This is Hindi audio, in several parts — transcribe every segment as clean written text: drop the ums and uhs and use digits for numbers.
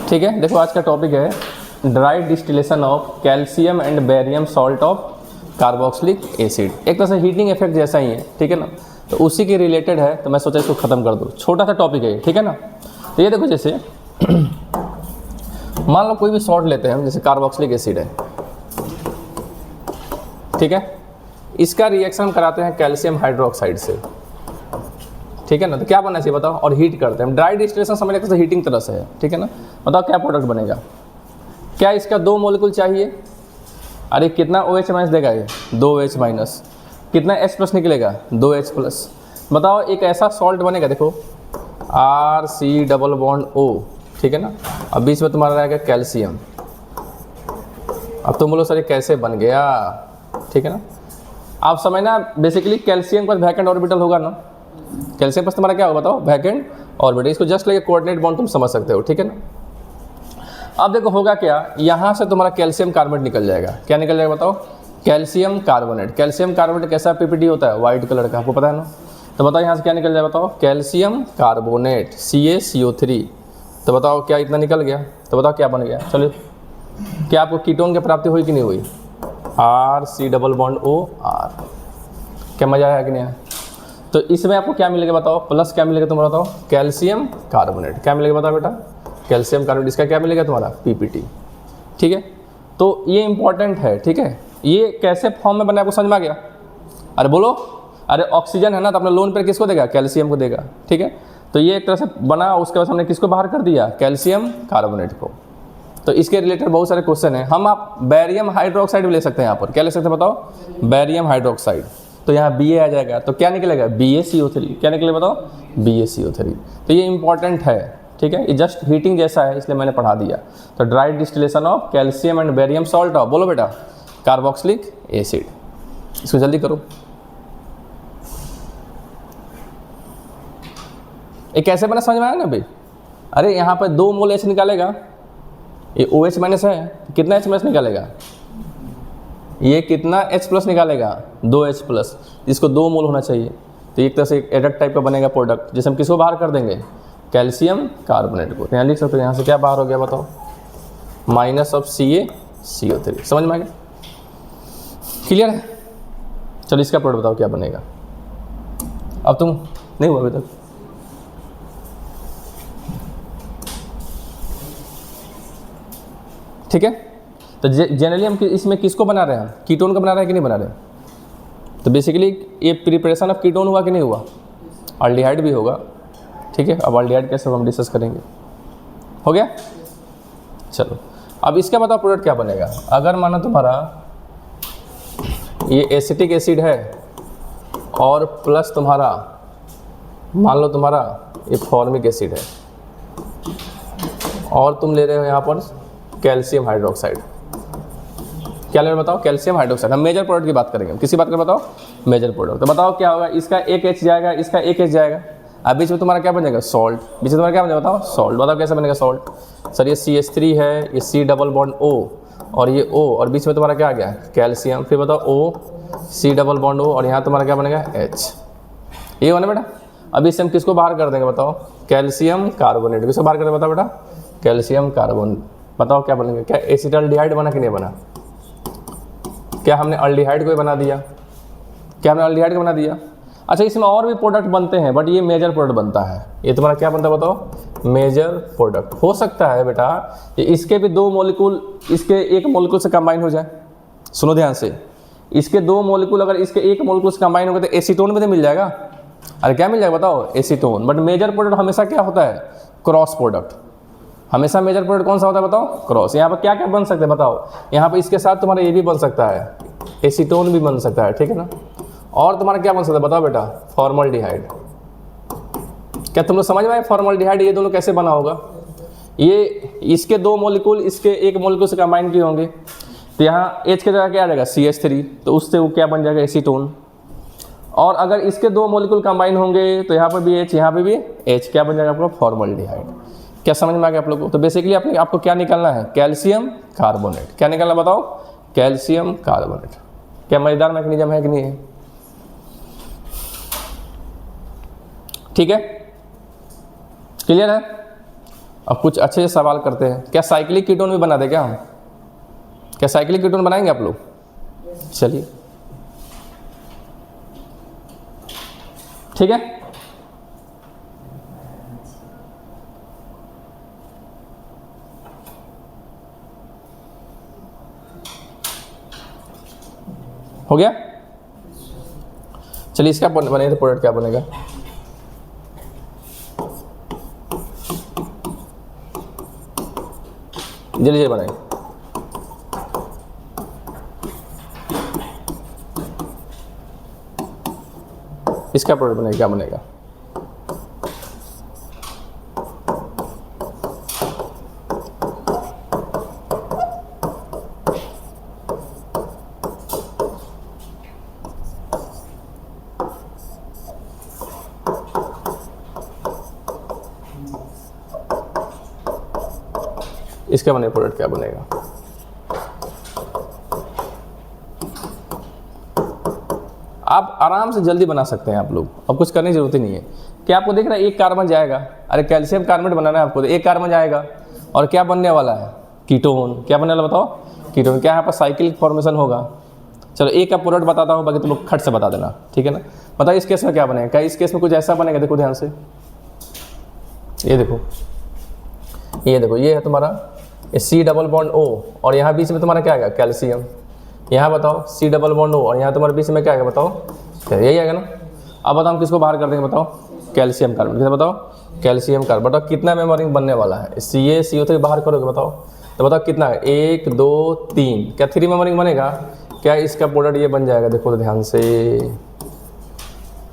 ठीक है, देखो आज का टॉपिक है dry distillation of calcium and barium salt of carboxylic acid. एक तरह से हीटिंग इफेक्ट जैसा ही है, ठीक है ना, तो उसी के रिलेटेड है, तो मैं सोचा इसको ख़त्म कर दूँ। छोटा सा टॉपिक है, ठीक है ना। तो ये देखो, जैसे मान लो कोई भी सॉल्ट लेते हैं हम, जैसे कार्बोक्सिलिक एसिड है, ठीक है, इसका रिएक्शन हम कराते हैं कैल्शियम हाइड्रोक्साइड से, ठीक है ना। तो क्या बनना चाहिए बताओ, और हीट करते हैं। ड्राई डिस्टिलेशन समझ लेते हैं हीटिंग तरह से है, ठीक है ना। बताओ क्या प्रोडक्ट बनेगा। क्या इसका 2 मॉलिक्यूल चाहिए? अरे कितना OH माइनस देगा ये? 2H minus. कितना H प्लस निकलेगा? 2H plus. बताओ एक ऐसा सॉल्ट बनेगा, देखो RC डबल बॉन्ड O, ठीक है ना। अब बीच में तुम्हारा रहेगा कैल्शियम। अब तुम बोलो सर ये कैसे बन गया, ठीक है ना। आप समझना, बेसिकली कैल्शियम का वैकेंट ऑर्बिटल होगा ना, कैल्शियम पर तुम्हारा क्या होगा बताओ, वैकेंट ऑर्बिटल। इसको जस्ट लेके कोऑर्डिनेट बॉन्ड तुम समझ सकते हो, ठीक है ना। अब देखो होगा क्या, यहाँ से तुम्हारा कैल्शियम कार्बोनेट निकल जाएगा। क्या निकल जाएगा बताओ? Calcium carbonate. कैल्शियम कार्बोनेट कैसा पीपीटी होता है? वाइट कलर का, आपको पता है ना। तो बताओ यहाँ से क्या निकल जाएगा बताओ? Calcium carbonate CaCO3। तो बताओ क्या इतना निकल गया? तो बताओ क्या बन गया। चलो, क्या आपको कीटोन की प्राप्ति हुई कि नहीं हुई? RC double bond O R। क्या मजा आया कि नहीं आया? तो इसमें आपको क्या मिलेगा बताओ? प्लस क्या मिलेगा तुम्हारा बताओ? Calcium carbonate. क्या मिलेगा बताओ बेटा? Calcium carbonate. इसका क्या मिलेगा तुम्हारा? PPT, ठीक है। तो ये इंपॉर्टेंट है, ठीक है। ये कैसे फॉर्म में बना आपको समझ में आ गया? अरे बोलो, अरे ऑक्सीजन है ना, तो अपना लोन पर किसको देगा? कैल्शियम को देगा, ठीक है। तो ये एक तरह से बना, उसके बाद हमने किसको बाहर कर दिया? कैल्शियम कार्बोनेट को। तो इसके रिलेटेड बहुत सारे क्वेश्चन हैं। हम आप बेरियम हाइड्रोक्साइड भी ले सकते हैं यहाँ पर। क्या ले सकते हैं बताओ? Barium hydroxide. तो यहाँ Ba आ जाएगा, तो क्या निकलेगा? BaCO3। क्या निकलेगा बताओ? BaCO3। तो ये इंपॉर्टेंट है, ठीक है। ये जस्ट हीटिंग जैसा है, इसलिए मैंने पढ़ा दिया। तो dry distillation of calcium and barium salt of, बोलो बेटा, कार्बोक्सिलिक एसिड। इसको जल्दी करो। ये कैसे बना समझ में आया ना भाई? अरे यहाँ पर 2 मोल H निकालेगा, ये OH माइनस है, कितना H माइनस निकालेगा? ये कितना H प्लस निकालेगा? 2H plus. इसको 2 मोल होना चाहिए। तो एक तरह से एक एडक्ट टाइप का बनेगा प्रोडक्ट, जिसे हम किसको बाहर कर देंगे? कैल्शियम कार्बोनेट को। यहाँ लिख सकते हो, यहाँ से क्या बाहर हो गया बताओ? Minus of CaCO3। समझ में आ गया? क्लियर है? चलो इसका प्रोडक्ट बताओ क्या बनेगा। अब तुम नहीं हुआ अभी तक? ठीक है। तो जनरली हम इसमें किसको बना रहे हैं? कीटोन का बना रहे हैं कि नहीं बना रहे? तो बेसिकली ये प्रिपरेशन ऑफ कीटोन हुआ कि नहीं हुआ? अल्डिहाइड भी होगा, ठीक है। अब अल्डिहाइड कैसे हम डिस्कस करेंगे। हो गया? चलो, अब इसका बताओ प्रोडक्ट क्या बनेगा। अगर मानो तुम्हारा ये एसिटिक एसिड है और प्लस तुम्हारा मान लो तुम्हारा ये फॉर्मिक एसिड है, और तुम ले रहे हो यहाँ पर कैल्शियम हाइड्रोक्साइड। क्या ले रहे हो बताओ? Calcium hydroxide. हम मेजर प्रोडक्ट की बात करेंगे। किसी बात कर बताओ? Major product. तो बताओ क्या होगा? इसका एक H जाएगा, इसका एक H जाएगा। अब बीच में तुम्हारा क्या बन जाएगा? सॉल्ट। बीच में तुम्हारा क्या बन जाएगा बताओ? सॉल्ट। बताओ कैसे बनेगा सॉल्ट? सर ये CH3 है, ये C डबल बॉन्ड O और ये O, और बीच में तुम्हारा क्या आ गया? कैल्शियम। फिर बताओ O C double bond O, और यहाँ तुम्हारा क्या बनेगा? H। ये होना बेटा। अभी इससे हम किसको बाहर कर देंगे बताओ? Calcium carbonate. किसको बाहर कर देंगे बताओ बेटा? Calcium carbonate. बताओ क्या बनेगा? क्या एसिटाल्डिहाइड बना कि नहीं बना? क्या हमने अल्डिहाइड को बना दिया? क्या हमने अल्डिहाइड को बना दिया? अच्छा, इसमें और भी प्रोडक्ट बनते हैं, बट ये मेजर प्रोडक्ट बनता है। ये तुम्हारा क्या बनता है बताओ? Major product. हो सकता है बेटा कि इसके भी 2 मॉलिक्यूल इसके 1 मॉलिक्यूल से कंबाइन हो जाए। सुनो ध्यान से, इसके 2 मॉलिक्यूल अगर इसके 1 मॉलिक्यूल से कंबाइन हो गए तो एसीटोन में तो मिल जाएगा। अरे क्या मिल जाएगा बताओ? एसीटोन। बट मेजर प्रोडक्ट हमेशा क्या होता है? Cross product. हमेशा मेजर प्रोडक्ट कौन सा होता है बताओ? क्रॉस। यहाँ पर क्या क्या बन सकते हैं बताओ? यहाँ पर इसके साथ तुम्हारा ये भी बन सकता है, एसीटोन भी बन सकता है, ठीक है ना। और तुम्हारा क्या बन सकता है बताओ बेटा? फॉर्मल्डिहाइड। क्या तुम लोग समझ में आए? फॉर्मल्डिहाइड ये दोनों कैसे बना होगा? ये इसके 2 मॉलिक्यूल इसके 1 मॉलिक्यूल से कंबाइन किए होंगे, तो यहाँ H के जगह क्या आ जाएगा? CH3। तो उससे वो क्या बन जाएगा? एसीटोन। और अगर इसके 2 मॉलिक्यूल कंबाइन होंगे तो यहाँ पर भी H, यहाँ पर भी H, क्या बन जाएगा आपका? फॉर्मल्डिहाइड। क्या समझ में आ गया आप लोगों को? तो बेसिकली आपको क्या निकालना है? Calcium carbonate. क्या निकालना बताओ? Calcium carbonate. क्या मजेदार मैकेनिज्म है कि नहीं है? ठीक है, क्लियर है। अब कुछ अच्छे से सवाल करते हैं। क्या साइक्लिक कीटोन भी बना दे क्या हम? क्या साइक्लिक कीटोन बनाएंगे आप लोग? चलिए ठीक है। हो गया। चलिए इसका बनेगा तो प्रोडक्ट क्या बनेगा? जल्दी जल्दी बनाएंगे। इसका प्रोडक्ट बनेगा, क्या बनेगा? इसका बने प्रोडक्ट क्या बनेगा? आप आराम से जल्दी बना सकते हैं आप लोग, अब कुछ करने की जरूरत ही नहीं है। क्या आपको देख रहा है एक कार्बन जाएगा, अरे कैल्शियम कार्बोनेट बनाना है आपको, तो एक कार्बन जाएगा और क्या बनने वाला है? कीटोन। क्या बनने वाला बताओ? कीटोन। क्या यहाँ पर साइक्लिक फॉर्मेशन होगा? चलो एक का प्रोडक्ट बताता हूँ, बाकी तुम लोग खट से बता देना, ठीक है ना। बताओ इस केस में क्या बनेगा? क्या इस केस में कुछ ऐसा बनेगा? देखो ध्यान से, ये देखो, ये देखो, ये है तुम्हारा C डबल बॉन्ड O और यहाँ बीच में तुम्हारा क्या आएगा? कैल्शियम। यहाँ बताओ C डबल बॉन्ड O और यहाँ तुम्हारे बीच में क्या आएगा? बताओ, यही आएगा ना। अब बताओ हम किसको बाहर कर देंगे? बताओ कैल्शियम कार्बन। किसे बताओ? Calcium carbon. बताओ कितना मेमोरिंग बनने वाला है? CaCO3 बाहर करोगे बताओ, तो बताओ कितना है? 1 2 3। क्या 3 मेमोरिंग बनेगा? क्या इसका प्रोडक्ट ये बन जाएगा? देखो तो ध्यान से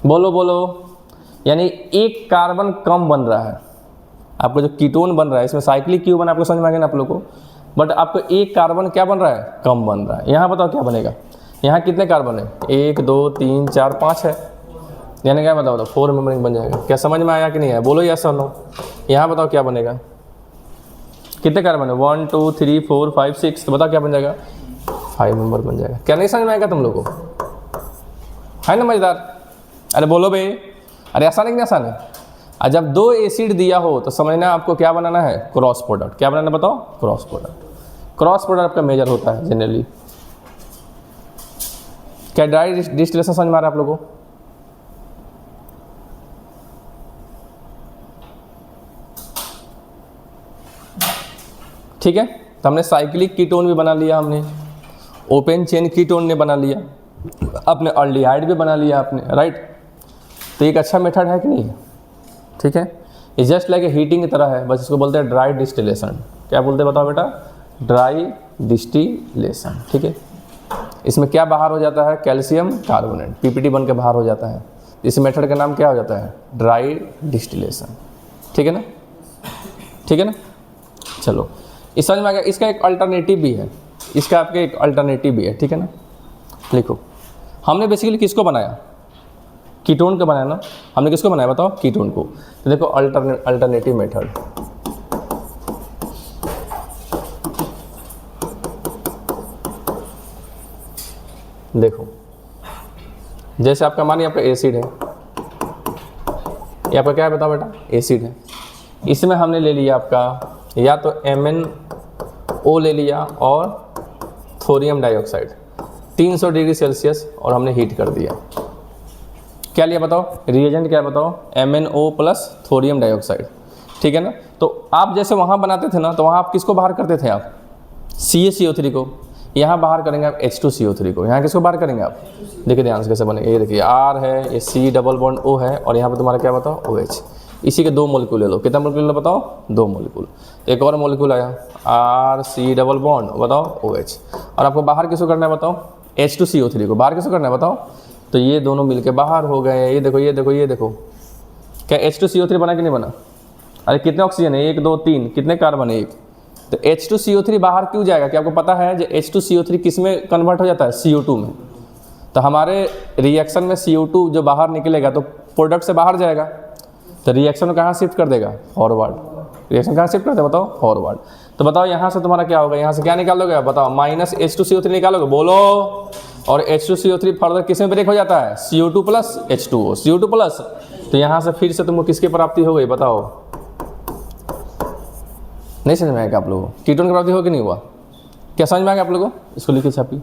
बोलो बोलो। यानी एक कार्बन कम बन रहा है। आपको जो कीटोन बन रहा है इसमें साइक्लिक क्यों बना, आपको समझ में आ गया ना आप लोग को। बट आपको एक कार्बन क्या बन रहा है? कम बन रहा है। यहाँ बताओ क्या बनेगा? यहाँ कितने कार्बन है? 1 2 3 4 5 है, यानी क्या बताओ? 4 मेमोरिंग बन जाएगा। क्या समझ में आया कि नहीं है? बोलो यस और नो। यहाँ बताओ क्या बनेगा? कितने कार्बन है? 1 2 3 4 5 6, तो बताओ क्या बन जाएगा? 5 मेंबर बन जाएगा। क्या नहीं समझ में आएगा तुम लोग को? है ना मजेदार? अरे बोलो भाई, अरे आसान है कि नहीं आसान है? और जब 2 एसिड दिया हो तो समझना आपको क्या बनाना है? Cross product. क्या बनाना बताओ? Cross product. क्रॉस प्रोडक्ट आपका मेजर होता है जनरली। क्या ड्राई डिस्टिलेशन समझ में आ रहा है आप लोगों को? ठीक है, तो हमने साइक्लिक कीटोन भी बना लिया, हमने ओपन चेन कीटोन ने बना लिया, अपने अल्डिहाइड भी बना लिया आपने, राइट। तो एक अच्छा मेथड है कि नहीं? ठीक है, ये जस्ट लाइक हीटिंग की तरह है, बस इसको बोलते हैं ड्राई डिस्टिलेशन। क्या बोलते हैं बताओ बेटा? Dry distillation. ठीक है, इसमें क्या बाहर हो जाता है? कैल्शियम कार्बोनेट, PPT बन के बाहर हो जाता है। इस मेथड का नाम क्या हो जाता है? Dry distillation. ठीक है ना? ठीक है ना? चलो इस समझ में आ गया। इसका एक अल्टरनेटिव भी है, इसका आपके एक अल्टरनेटिव भी है। ठीक है ना? लिखो, हमने बेसिकली किसको बनाया? कीटोन को बनाया ना। हमने किसको बनाया बताओ? कीटोन को। तो देखो अल्टरनेटिव मेथड, देखो जैसे आपका मानिए आपका एसिड है, ये आपका क्या है बताओ बेटा? एसिड है। इसमें हमने ले लिया आपका या तो MnO ले लिया और थोरियम डाइऑक्साइड 300 डिग्री सेल्सियस और हमने हीट कर दिया। क्या लिया बताओ? रिएजेंट क्या बताओ? MnO plus thorium dioxide. ठीक है ना? तो आप जैसे वहाँ बनाते थे ना, तो वहाँ आप किसको बाहर करते थे? आप CaCO3 को। यहाँ बाहर करेंगे आप H2CO3 को। यहाँ किसको बाहर करेंगे आप? देखिए ध्यान से कैसे बनेगा। ये देखिए R है, ये C डबल बॉन्ड O है और यहाँ पर तुम्हारा क्या बताओ? OH। इसी के 2 मोलिक्यूल ले लो। कितना मोलिक्यूल बताओ? 2 मोलिक्यूल। एक और मोलिक्यूल आया RC डबल बॉन्ड बताओ OH। और आपको बाहर किसको करना है बताओ? H2CO3 को। बाहर किसको करना है बताओ? तो ये दोनों मिलके बाहर हो गए। ये देखो ये देखो ये देखो, क्या H2CO3 बना कि नहीं बना? अरे कितने ऑक्सीजन है? 1 2 3। कितने कार्बन है? 1। तो H2CO3 बाहर क्यों जाएगा? क्या आपको पता है जो H2CO3 किस में कन्वर्ट हो जाता है? CO2 में। तो हमारे रिएक्शन में CO2 जो बाहर निकलेगा तो प्रोडक्ट से बाहर जाएगा, तो रिएक्शन कहाँ शिफ्ट कर देगा? फॉरवर्ड। रिएक्शन कहाँ शिफ्ट कर देगा बताओ? फॉरवर्ड। तो बताओ यहाँ से तुम्हारा क्या होगा? यहाँ से क्या निकालोगे बताओ? माइनस H2CO3 निकालोगे, बोलो। और H2CO3 फर्दर किस में ब्रेक हो जाता है? CO2 plus H2O, CO2 plus. तो यहाँ से फिर से तुमको किसकी प्राप्ति हो गई बताओ? नहीं समझ में आएगा आप लोगों को? कीटोन की प्राप्ति हो कि नहीं हुआ? क्या समझ में आएगा आप लोगों को? इसको लिखिए छापी।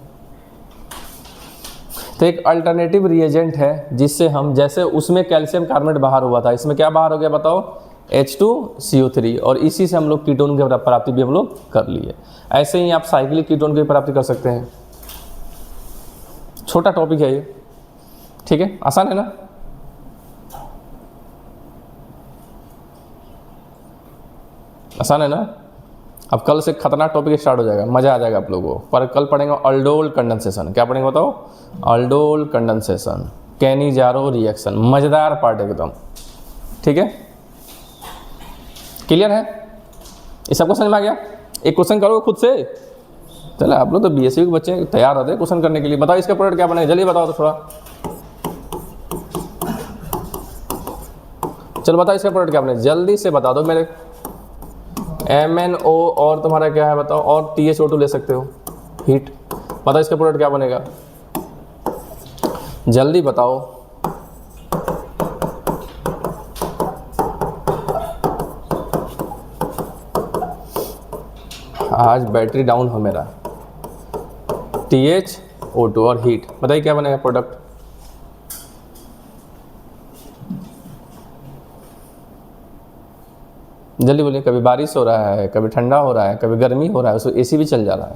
तो एक अल्टरनेटिव रिएजेंट है जिससे हम, जैसे उसमें कैल्शियम कार्बोनेट बाहर हुआ था, इसमें क्या बाहर हो गया बताओ? H2CO3, और इसी से हम लोग कीटोन की प्राप्ति भी हम लोग कर लिए। ऐसे ही आप साइक्लिक कीटोन की प्राप्ति कर सकते हैं। छोटा टॉपिक है ये, ठीक है, आसान है ना? आसान है ना? अब कल से खतरनाक टॉपिक स्टार्ट हो जाएगा, मज़ा आ जाएगा आप लोगों को। पर कल पढ़ेंगे अल्डोल कंडेंसेशन। क्या पढ़ेंगे बताओ? अल्डोल कंडेंसेशन, कैनिजारो रिएक्शन, मज़ेदार पार्ट एकदम, ठीक है? क्लियर है? ये सबको समझ में आ गया? एक क्वेश्चन करोगे खुद से? चलो आप लोग तो बीएससी के बच्चे तैयार होते हैं क्वेश्चन करने के लिए। बताओ इसका प्रोडक्ट क्या बनेगा, जल्दी बताओ तो थोड़ा। चलो बताओ इसका प्रोडक्ट क्या बनेगा, जल्दी से बता दो मेरे। MnO और तुम्हारा क्या है बताओ, और THO2 ले सकते हो, हीट। बताओ इसका प्रोडक्ट क्या बनेगा, जल्दी बताओ। आज बैटरी डाउन हो मेरा। THO2 और हीट, बताइए क्या बनेगा प्रोडक्ट? जल्दी बोलिए। कभी बारिश हो रहा है, कभी ठंडा हो रहा है, कभी गर्मी हो रहा है, उसको AC भी चल जा रहा है।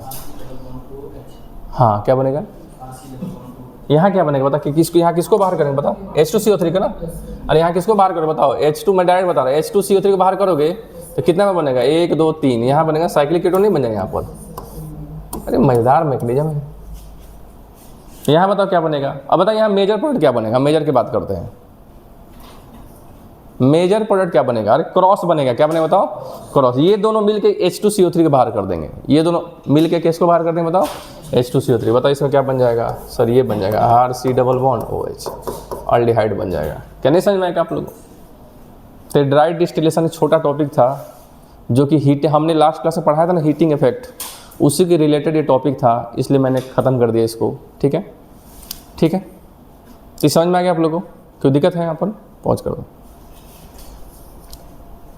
हाँ, क्या बनेगा यहाँ? क्या बनेगा बता कि किसको, यहाँ किसको बाहर करेंगे बताओ? H2CO3 का ना? अरे यहाँ किसको बाहर करो बताओ? H2, मैं डायरेक्ट बता रहा हूँ, H2CO3 को बाहर करोगे तो कितना में बनेगा? 1 2 3, यहाँ बनेगा साइक्लिक कीटोन नहीं बन जाएगा यहाँ पर। अरे मज़ेदार मैकेनिज्म है। यहाँ बताओ क्या बनेगा? अब बताओ यहाँ मेजर प्रोडक्ट क्या बनेगा? मेजर की बात करते हैं। मेजर प्रोडक्ट क्या बनेगा? अरे क्रॉस बनेगा। क्या बनेगा बताओ? क्रॉस। ये दोनों मिलके H2CO3 को बाहर कर देंगे। ये दोनों मिलके किसको बाहर कर देंगे बताओ? H2CO3। बताओ इसमें क्या बन जाएगा? सर ये बन जाएगा RC double bond OH, aldehyde बन जाएगा। क्या नहीं समझ में आएगा आप लोगों को? तो ड्राई डिस्टिलेशन छोटा टॉपिक था जो कि हीट, हमने लास्ट क्लास में पढ़ाया था ना, हीटिंग इफेक्ट, उसी के रिलेटेड ये टॉपिक था, इसलिए मैंने ख़त्म कर दिया इसको। ठीक है, ठीक है, तो समझ में आ गया आप लोगों को? कोई दिक्कत है यहाँ पर? पॉज कर दो।